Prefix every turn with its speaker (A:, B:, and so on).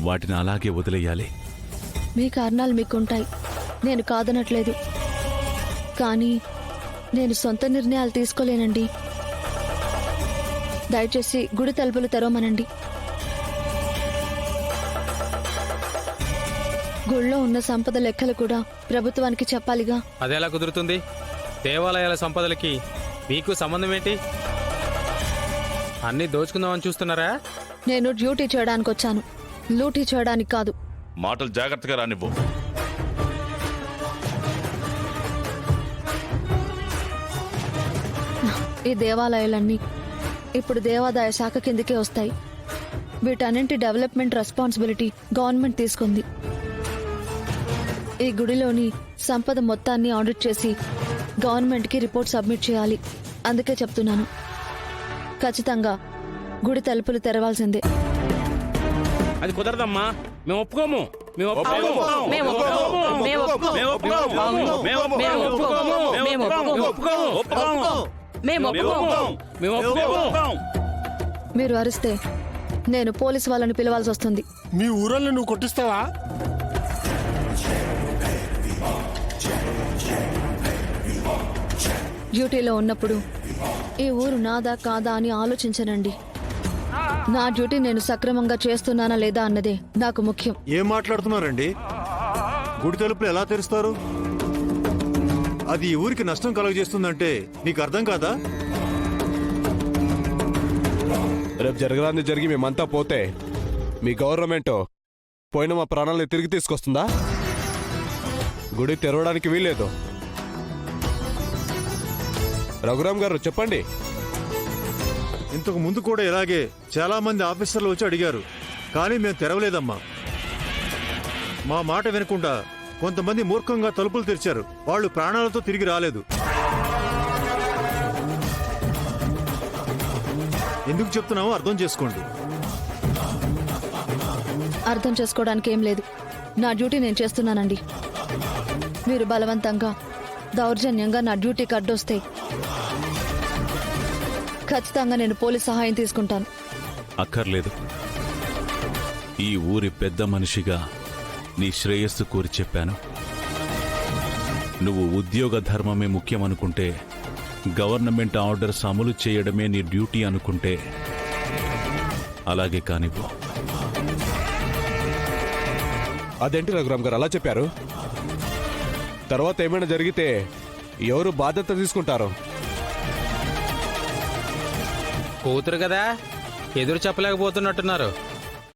A: వాటిని అలాగే వదిలేయాలి.
B: మీ కారణాలు మీకుంటాయి, నేను కాదనట్లేదు. కానీ నేను సొంత నిర్ణయాలు తీసుకోలేనండి. దయచేసి గుడి తలుపులు తెరవమనండి. గుళ్ళో ఉన్న సంపద లెక్కలు కూడా ప్రభుత్వానికి చెప్పాలిగా.
C: అదెలా కుదురుతుంది? దేవాలయాల సంపదలకి మీకు సంబంధం ఏంటి? అన్నీ దోచుకుందామని చూస్తున్నారా?
B: నేను డ్యూటీ చేయడానికి వచ్చాను, లూటీ చేయడానికి కాదు.
D: మాటలు జాగ్రత్తగా రానివ్వు.
B: ఈ దేవాలయాలన్నీ ఇప్పుడు దేవాదాయ శాఖ కిందకే వస్తాయి. వీటన్నింటి డెవలప్మెంట్ రెస్పాన్సిబిలిటీ గవర్నమెంట్ తీసుకుంది. ఈ గుడిలోని సంపద మొత్తాన్ని ఆడిట్ చేసి గవర్నమెంట్కి రిపోర్ట్ సబ్మిట్ చేయాలి. అందుకే చెప్తున్నాను, ఖచ్చితంగా గుడి తలుపులు తెరవాల్సిందే.
E: అది కుదరదమ్మా, మేము ఒప్పుకోము.
B: మీరు అరిస్తే నేను పోలీసు వాళ్ళని పిలవాల్సి వస్తుంది.
F: మీ ఊరల్ని నువ్వు కొట్టిస్తావా?
B: డ్యూటీలో ఉన్నప్పుడు ఈ ఊరు నాదా కాదా అని ఆలోచించనండి. నా డ్యూటీ నేను సక్రమంగా చేస్తున్నానా లేదా అన్నదే నాకు ముఖ్యం.
G: ఏం మాట్లాడుతున్నారండి? గుడి తలుపులు ఎలా తెరుస్తారు? అది ఈ ఊరికి నష్టం కలుగజేస్తుందంటే నీకు అర్థం కాదా?
H: రేపు జరగరాంది జరిగి మేమంతా పోతే మీ గవర్నమెంట్ పోయిన మా ప్రాణాలని తిరిగి తీసుకొస్తుందా? గుడి తెరవడానికి వీల్లేదు. రఘురామ్ గారు చెప్పండి.
G: ఇంతకు ముందు కూడా ఇలాగే చాలా మంది ఆఫీసర్లు వచ్చి అడిగారు, కానీ మేము తెరవలేదమ్మా. మా మాట వినకుండా కొంతమంది మూర్ఖంగా తలుపులు తెరిచారు. వాళ్ళు ప్రాణాలతో తిరిగి రాలేదు. ఎందుకు చెప్తున్నామో అర్థం చేసుకోండి.
B: అర్థం చేసుకోవడానికి ఏం లేదు. నా డ్యూటీ నేను చేస్తున్నానండి. మీరు బలవంతంగా దౌర్జన్యంగా నా డ్యూటీకి అడ్డొస్తే ఖచ్చితంగా నేను పోలీస్ సహాయం తీసుకుంటాను.
A: అక్కర్లేదు. ఈ ఊరి పెద్ద మనిషిగా నీ శ్రేయస్సు కోరి చెప్పాను. నువ్వు ఉద్యోగ ధర్మమే ముఖ్యమనుకుంటే, గవర్నమెంట్ ఆర్డర్స్ అమలు చేయడమే నీ డ్యూటీ అనుకుంటే అలాగే కానివ్వు.
H: అదేంటి రఘురామ్ గారు అలా చెప్పారు? తర్వాత ఏమైనా జరిగితే ఎవరు బాధ్యత తీసుకుంటారు?
C: కూతురు కదా, ఎదురు చెప్పలేకపోతున్నట్టున్నారు.